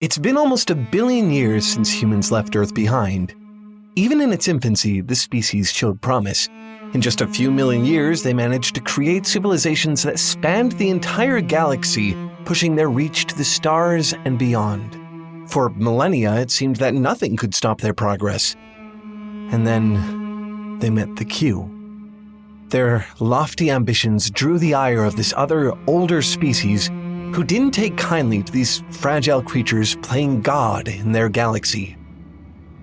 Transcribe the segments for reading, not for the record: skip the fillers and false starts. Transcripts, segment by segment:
It's been almost 1 billion years since humans left Earth behind. Even in its infancy, the species showed promise. In just a few million years, they managed to create civilizations that spanned the entire galaxy, pushing their reach to the stars and beyond. For millennia, it seemed that nothing could stop their progress. And then they met the Q. Their lofty ambitions drew the ire of this other, older species who didn't take kindly to these fragile creatures playing God in their galaxy.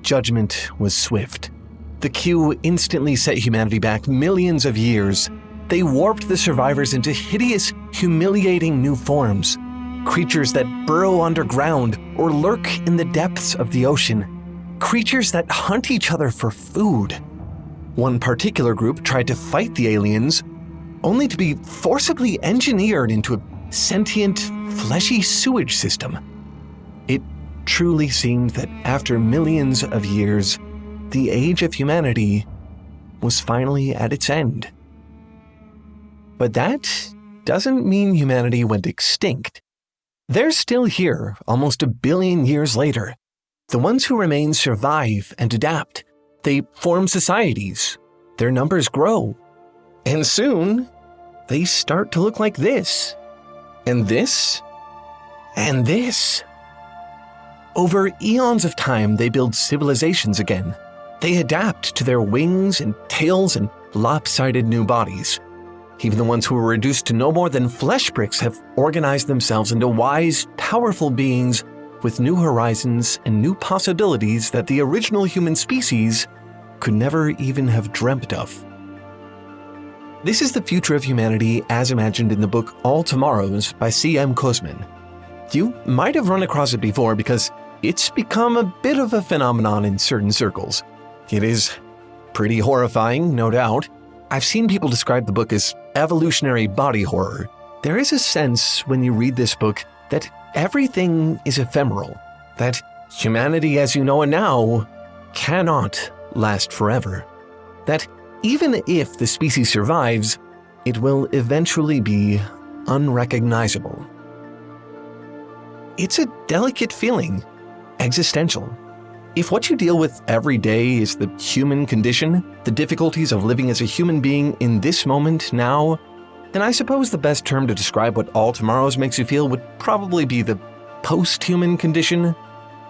Judgment was swift. The Q instantly set humanity back millions of years. They warped the survivors into hideous, humiliating new forms. Creatures that burrow underground or lurk in the depths of the ocean. Creatures that hunt each other for food. One particular group tried to fight the aliens, only to be forcibly engineered into a sentient, fleshy sewage system. It truly seemed that after millions of years, the age of humanity was finally at its end. But that doesn't mean humanity went extinct. They're still here, almost 1 billion years later. The ones who remain survive and adapt. They form societies. Their numbers grow. And soon, they start to look like this. And this. And this. Over eons of time, they build civilizations again. They adapt to their wings and tails and lopsided new bodies. Even the ones who were reduced to no more than flesh bricks have organized themselves into wise, powerful beings with new horizons and new possibilities that the original human species could never even have dreamt of. This is the future of humanity as imagined in the book All Tomorrows by C.M. Kuzmin. You might have run across it before because it's become a bit of a phenomenon in certain circles. It is pretty horrifying, no doubt. I've seen people describe the book as evolutionary body horror. There is a sense when you read this book that everything is ephemeral, that humanity as you know it now cannot last forever, that even if the species survives, it will eventually be unrecognizable. It's a delicate feeling, existential. If what you deal with every day is the human condition, the difficulties of living as a human being in this moment now, then I suppose the best term to describe what All Tomorrows makes you feel would probably be the posthuman condition.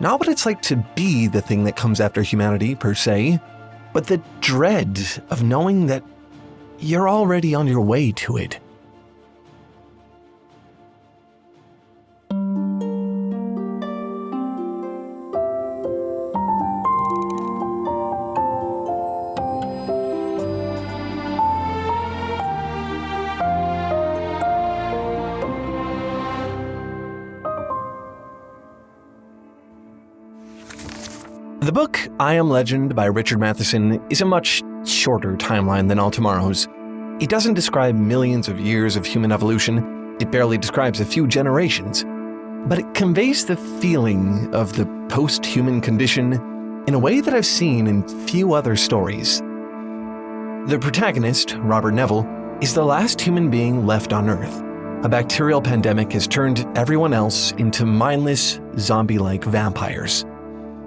Not what it's like to be the thing that comes after humanity, per se, but the dread of knowing that you're already on your way to it. The book I Am Legend by Richard Matheson is a much shorter timeline than All Tomorrows. It doesn't describe millions of years of human evolution, it barely describes a few generations, but it conveys the feeling of the post-human condition in a way that I've seen in few other stories. The protagonist, Robert Neville, is the last human being left on Earth. A bacterial pandemic has turned everyone else into mindless, zombie-like vampires.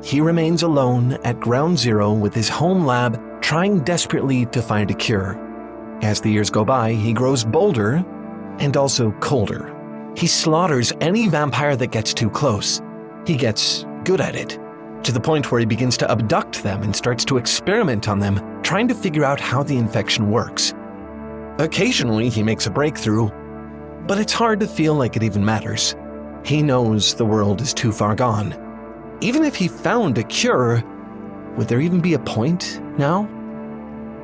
He remains alone at ground zero with his home lab, trying desperately to find a cure. As the years go by, he grows bolder and also colder. He slaughters any vampire that gets too close. He gets good at it, to the point where he begins to abduct them and starts to experiment on them, trying to figure out how the infection works. Occasionally, he makes a breakthrough, but it's hard to feel like it even matters. He knows the world is too far gone. Even if he found a cure, would there even be a point now?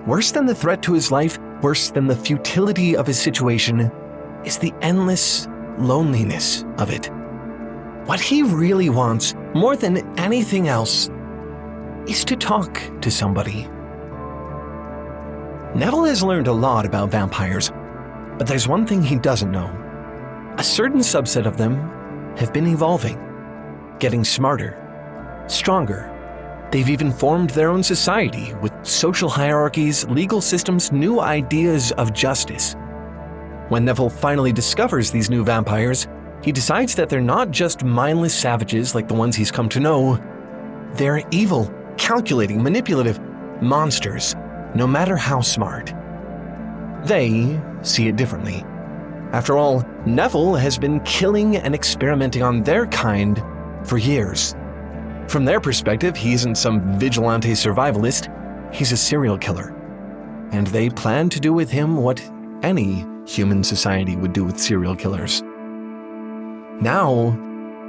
Worse than the threat to his life, worse than the futility of his situation, is the endless loneliness of it. What he really wants, more than anything else, is to talk to somebody. Neville has learned a lot about vampires, but there's one thing he doesn't know. A certain subset of them have been evolving, getting smarter, stronger. They've even formed their own society with social hierarchies, legal systems, new ideas of justice. When Neville finally discovers these new vampires, he decides that they're not just mindless savages like the ones he's come to know. They're evil, calculating, manipulative monsters, no matter how smart. They see it differently. After all, Neville has been killing and experimenting on their kind for years. From their perspective, he isn't some vigilante survivalist, he's a serial killer. And they plan to do with him what any human society would do with serial killers. Now,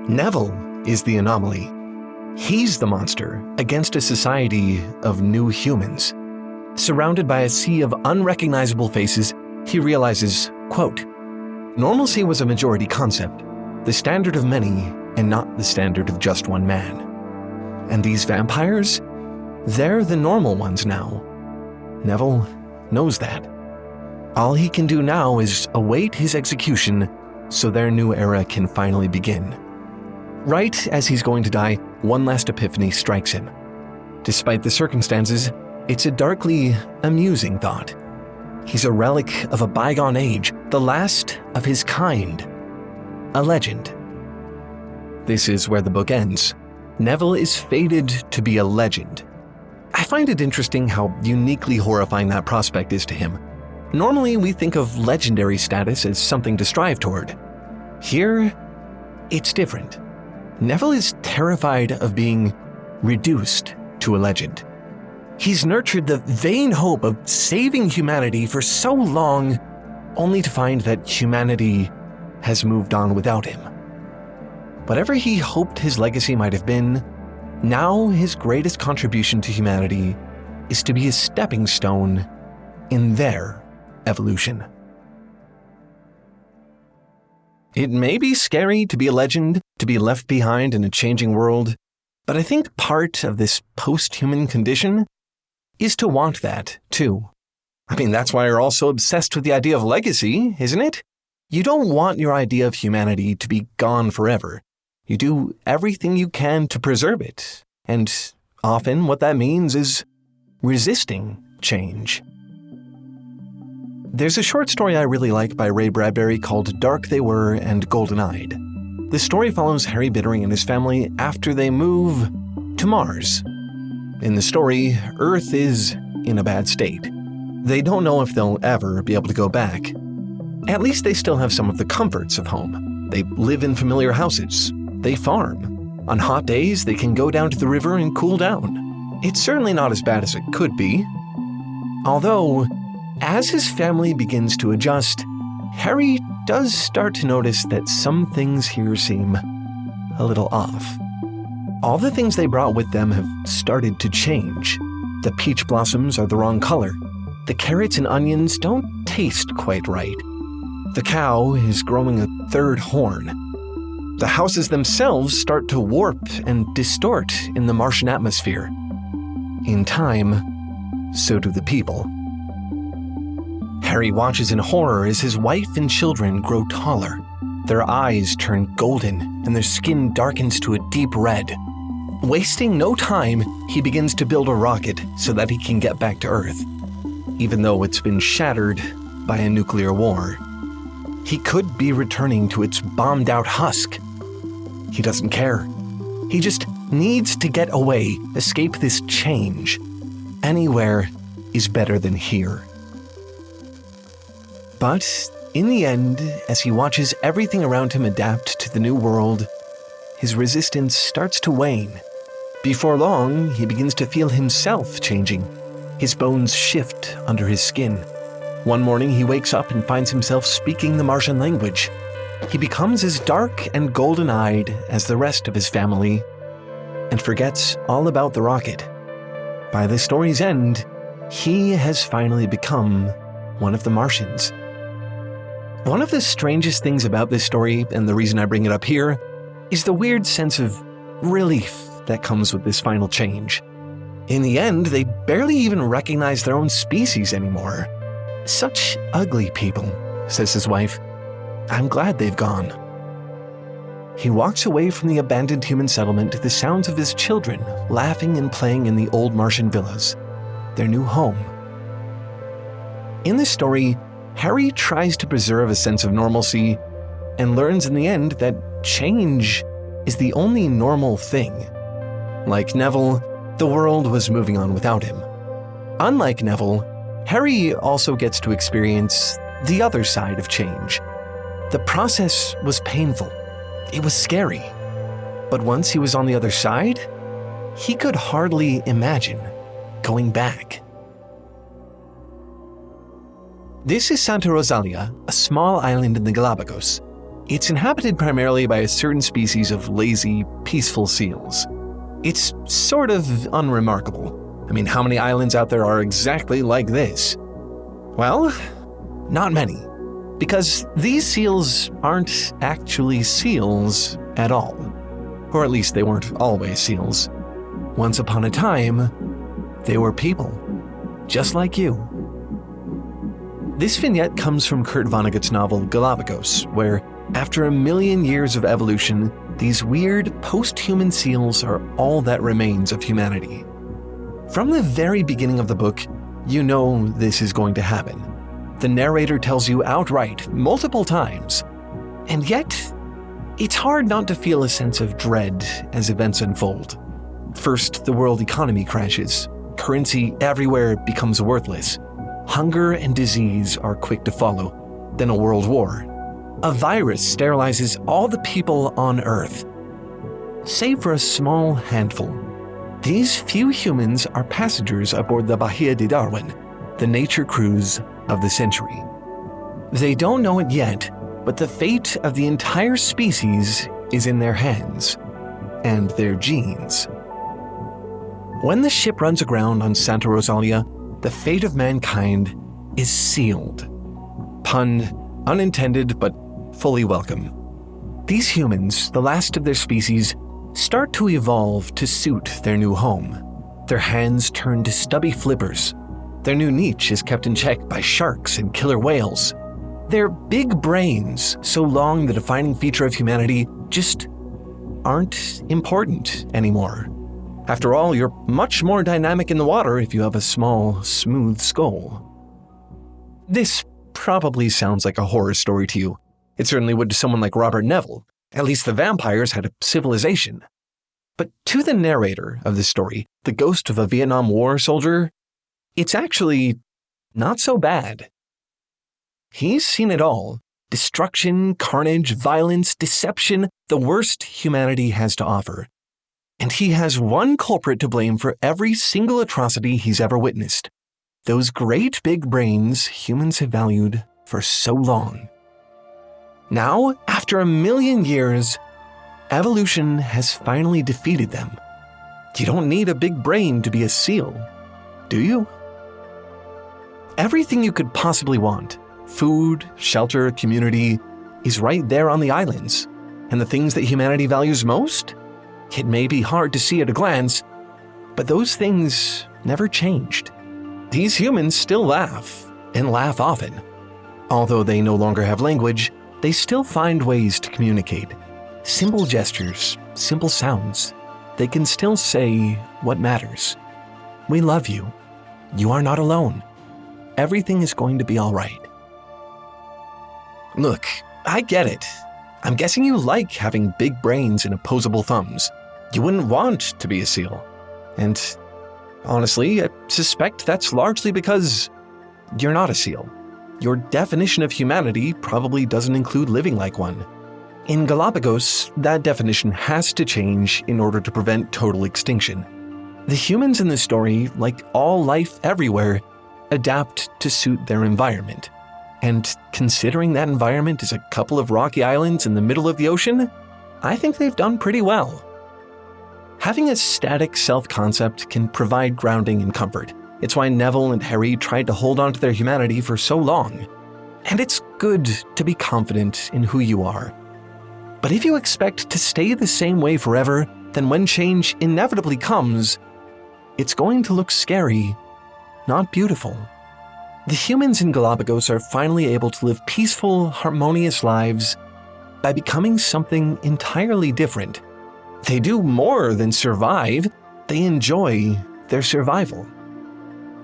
Neville is the anomaly. He's the monster against a society of new humans. Surrounded by a sea of unrecognizable faces, he realizes, quote, "Normalcy was a majority concept, the standard of many and not the standard of just one man. And these vampires? They're the normal ones now." Neville knows that. All he can do now is await his execution so their new era can finally begin. Right as he's going to die, one last epiphany strikes him. Despite the circumstances, it's a darkly amusing thought. He's a relic of a bygone age, the last of his kind. A legend. This is where the book ends. Neville is fated to be a legend. I find it interesting how uniquely horrifying that prospect is to him. Normally, we think of legendary status as something to strive toward. Here, it's different. Neville is terrified of being reduced to a legend. He's nurtured the vain hope of saving humanity for so long, only to find that humanity has moved on without him. Whatever he hoped his legacy might have been, now his greatest contribution to humanity is to be a stepping stone in their evolution. It may be scary to be a legend, to be left behind in a changing world, but I think part of this post-human condition is to want that, too. I mean, that's why we're all so obsessed with the idea of legacy, isn't it? You don't want your idea of humanity to be gone forever. You do everything you can to preserve it, and often what that means is resisting change. There's a short story I really like by Ray Bradbury called Dark They Were and Golden-Eyed. The story follows Harry Bittering and his family after they move to Mars. In the story, Earth is in a bad state. They don't know if they'll ever be able to go back. At least they still have some of the comforts of home. They live in familiar houses. They farm. On hot days, they can go down to the river and cool down. It's certainly not as bad as it could be. Although, as his family begins to adjust, Harry does start to notice that some things here seem a little off. All the things they brought with them have started to change. The peach blossoms are the wrong color. The carrots and onions don't taste quite right. The cow is growing a third horn. The houses themselves start to warp and distort in the Martian atmosphere. In time, so do the people. Harry watches in horror as his wife and children grow taller. Their eyes turn golden and their skin darkens to a deep red. Wasting no time, he begins to build a rocket so that he can get back to Earth, even though it's been shattered by a nuclear war. He could be returning to its bombed-out husk. He doesn't care. He just needs to get away, escape this change. Anywhere is better than here. But in the end, as he watches everything around him adapt to the new world, his resistance starts to wane. Before long, he begins to feel himself changing. His bones shift under his skin. One morning, he wakes up and finds himself speaking the Martian language. He becomes as dark and golden-eyed as the rest of his family and forgets all about the rocket. By the story's end, he has finally become one of the Martians. One of the strangest things about this story, and the reason I bring it up here, is the weird sense of relief that comes with this final change. In the end, they barely even recognize their own species anymore. Such ugly people, says his wife. I'm glad they've gone. He walks away from the abandoned human settlement to the sounds of his children laughing and playing in the old Martian villas, their new home. In this story, Harry tries to preserve a sense of normalcy, and learns in the end that change is the only normal thing. Like Neville, the world was moving on without him. Unlike Neville, Harry also gets to experience the other side of change. The process was painful. It was scary. But once he was on the other side, he could hardly imagine going back. This is Santa Rosalia, a small island in the Galapagos. It's inhabited primarily by a certain species of lazy, peaceful seals. It's sort of unremarkable. I mean, how many islands out there are exactly like this? Well, not many. Because these seals aren't actually seals at all. Or at least they weren't always seals. Once upon a time, they were people. Just like you. This vignette comes from Kurt Vonnegut's novel Galapagos, where, after 1 million years of evolution, these weird posthuman seals are all that remains of humanity. From the very beginning of the book, you know this is going to happen. The narrator tells you outright, multiple times. And yet, it's hard not to feel a sense of dread as events unfold. First, the world economy crashes. Currency everywhere becomes worthless. Hunger and disease are quick to follow. Then a world war. A virus sterilizes all the people on Earth. Save for a small handful. These few humans are passengers aboard the Bahia de Darwin, the nature cruise of the century. They don't know it yet, but the fate of the entire species is in their hands, and their genes. When the ship runs aground on Santa Rosalia, the fate of mankind is sealed. Pun unintended, but fully welcome. These humans, the last of their species, start to evolve to suit their new home. Their hands turn to stubby flippers. Their new niche is kept in check by sharks and killer whales. Their big brains, so long the defining feature of humanity, just aren't important anymore. After all, you're much more dynamic in the water if you have a small, smooth skull. This probably sounds like a horror story to you. It certainly would to someone like Robert Neville. At least the vampires had a civilization. But to the narrator of this story, the ghost of a Vietnam War soldier, it's actually not so bad. He's seen it all. Destruction, carnage, violence, deception, the worst humanity has to offer. And he has one culprit to blame for every single atrocity he's ever witnessed. Those great big brains humans have valued for so long. Now, after 1 million years, evolution has finally defeated them. You don't need a big brain to be a seal, do you? Everything you could possibly want, food, shelter, community, is right there on the islands. And the things that humanity values most? It may be hard to see at a glance, but those things never changed. These humans still laugh, and laugh often. Although they no longer have language, they still find ways to communicate. Simple gestures, simple sounds. They can still say what matters. We love you. You are not alone. Everything is going to be all right. Look, I get it. I'm guessing you like having big brains and opposable thumbs. You wouldn't want to be a seal. And honestly, I suspect that's largely because you're not a seal. Your definition of humanity probably doesn't include living like one. In Galapagos, that definition has to change in order to prevent total extinction. The humans in this story, like all life everywhere, adapt to suit their environment. And considering that environment is a couple of rocky islands in the middle of the ocean, I think they've done pretty well. Having a static self-concept can provide grounding and comfort. It's why Neville and Harry tried to hold on to their humanity for so long. And it's good to be confident in who you are. But if you expect to stay the same way forever, then when change inevitably comes, it's going to look scary, not beautiful. The humans in Galapagos are finally able to live peaceful, harmonious lives by becoming something entirely different. They do more than survive, they enjoy their survival.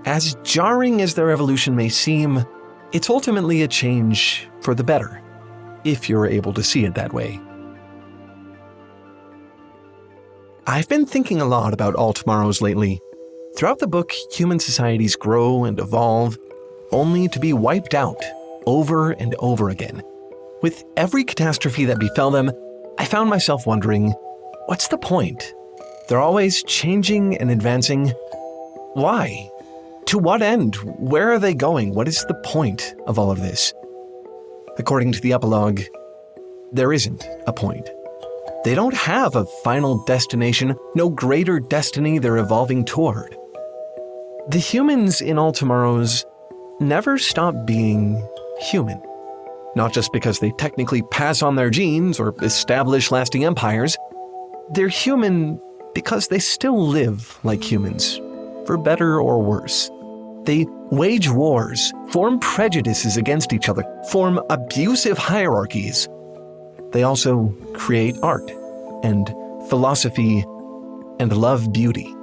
As jarring as their evolution may seem, it's ultimately a change for the better. if you're able to see it that way. I've been thinking a lot about all tomorrows lately. Throughout the book, human societies grow and evolve, only to be wiped out over and over again. With every catastrophe that befell them, I found myself wondering, what's the point? They're always changing and advancing. Why? To what end? Where are they going? What is the point of all of this? According to the epilogue, there isn't a point. They don't have a final destination, no greater destiny they're evolving toward. The humans in all tomorrows never stop being human. Not just because they technically pass on their genes or establish lasting empires. They're human because they still live like humans, for better or worse. They wage wars, form prejudices against each other, form abusive hierarchies. They also create art and philosophy and love beauty.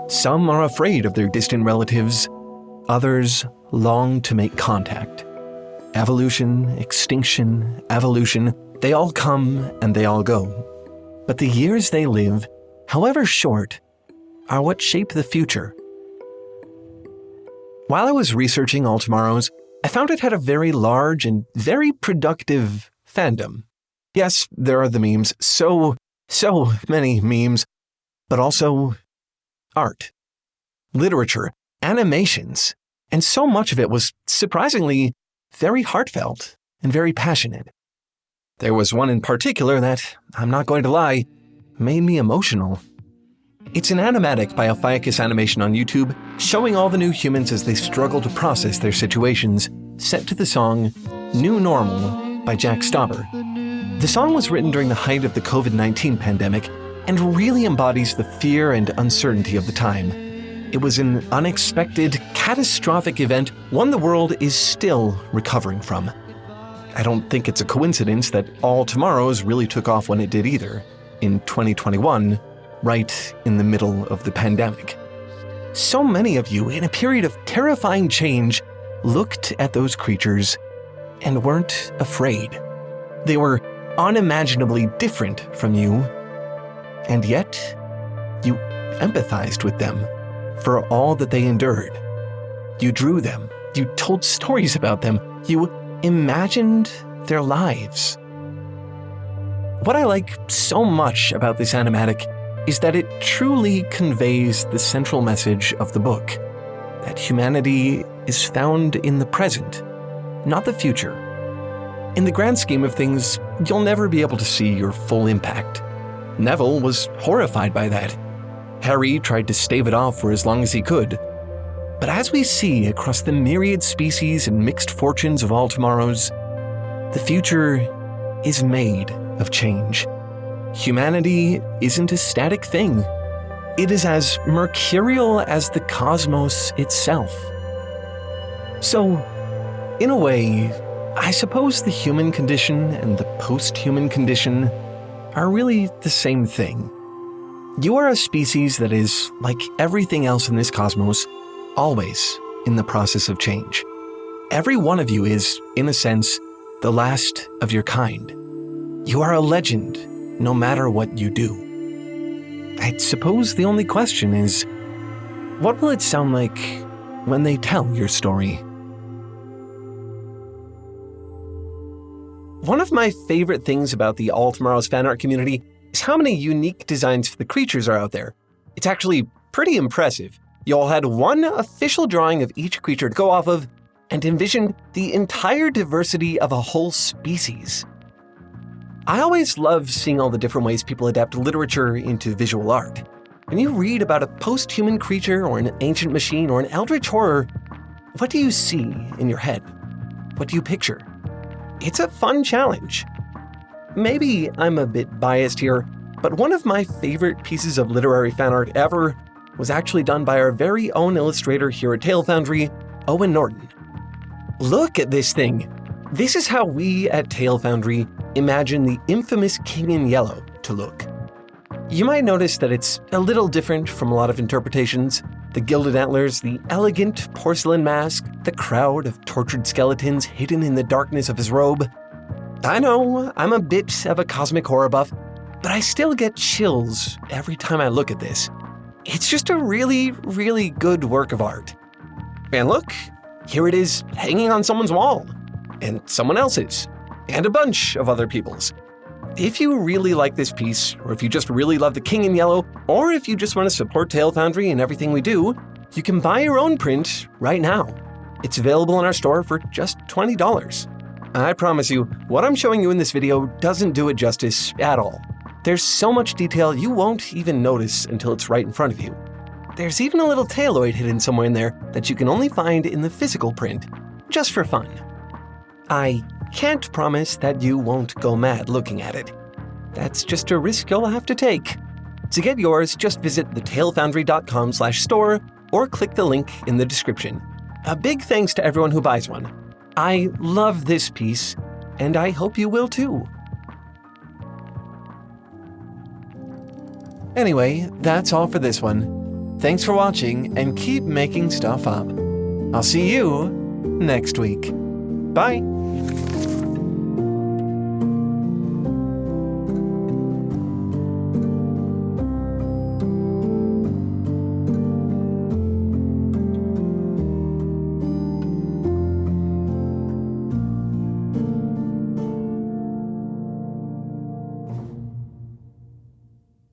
Some are afraid of their distant relatives, others long to make contact. Evolution, extinction, evolution, they all come and they all go. But the years they live, however short, are what shape the future. While I was researching All Tomorrows, I found it had a very large and very productive fandom. Yes, there are the memes, so many memes, but also art, literature, animations, and so much of it was surprisingly very heartfelt and very passionate. There was one in particular that, I'm not going to lie, made me emotional. It's an animatic by Ophiuchus Animation on YouTube, showing all the new humans as they struggle to process their situations, set to the song New Normal by Jack Stauber. The song was written during the height of the COVID-19 pandemic and really embodies the fear and uncertainty of the time. It was an unexpected, catastrophic event, one the world is still recovering from. I don't think it's a coincidence that All Tomorrows really took off when it did either, in 2021, right in the middle of the pandemic. So many of you, in a period of terrifying change, looked at those creatures and weren't afraid. They were unimaginably different from you, and yet you empathized with them for all that they endured. You drew them, you told stories about them, you imagined their lives. What I like so much about this animatic is that it truly conveys the central message of the book, that humanity is found in the present, not the future. In the grand scheme of things, you'll never be able to see your full impact. Neville was horrified by that. Harry tried to stave it off for as long as he could. But as we see across the myriad species and mixed fortunes of all tomorrows, the future is made of change. Humanity isn't a static thing. It is as mercurial as the cosmos itself. So, in a way, I suppose the human condition and the post-human condition are really the same thing. You are a species that is, like everything else in this cosmos, always in the process of change. Every one of you is, in a sense, the last of your kind. You are a legend, no matter what you do. I suppose the only question is, what will it sound like when they tell your story? One of my favorite things about the All Tomorrows fan art community is how many unique designs for the creatures are out there. It's actually pretty impressive. You all had one official drawing of each creature to go off of and envisioned the entire diversity of a whole species. I always love seeing all the different ways people adapt literature into visual art. When you read about a post-human creature or an ancient machine or an eldritch horror, what do you see in your head? What do you picture? It's a fun challenge. Maybe I'm a bit biased here, but one of my favorite pieces of literary fan art ever was actually done by our very own illustrator here at Foundry, Owen Norton. Look at this thing. This is how we at Foundry imagine the infamous King in Yellow to look. You might notice that it's a little different from a lot of interpretations. The gilded antlers, the elegant porcelain mask, the crowd of tortured skeletons hidden in the darkness of his robe. I know I'm a bit of a cosmic horror buff, but I still get chills every time I look at this. It's just a really, really good work of art. And look, here it is hanging on someone's wall, and someone else's, and a bunch of other people's. If you really like this piece, or if you just really love the King in Yellow, or if you just want to support Tale Foundry and everything we do, you can buy your own print right now. It's available in our store for just $20. I promise you, what I'm showing you in this video doesn't do it justice at all. There's so much detail you won't even notice until it's right in front of you. There's even a little tailoid hidden somewhere in there that you can only find in the physical print, just for fun. I can't promise that you won't go mad looking at it. That's just a risk you'll have to take. To get yours, just visit thetalefoundry.com/store or click the link in the description. A big thanks to everyone who buys one. I love this piece, and I hope you will too. Anyway, that's all for this one. Thanks for watching, and keep making stuff up. I'll see you next week. Bye!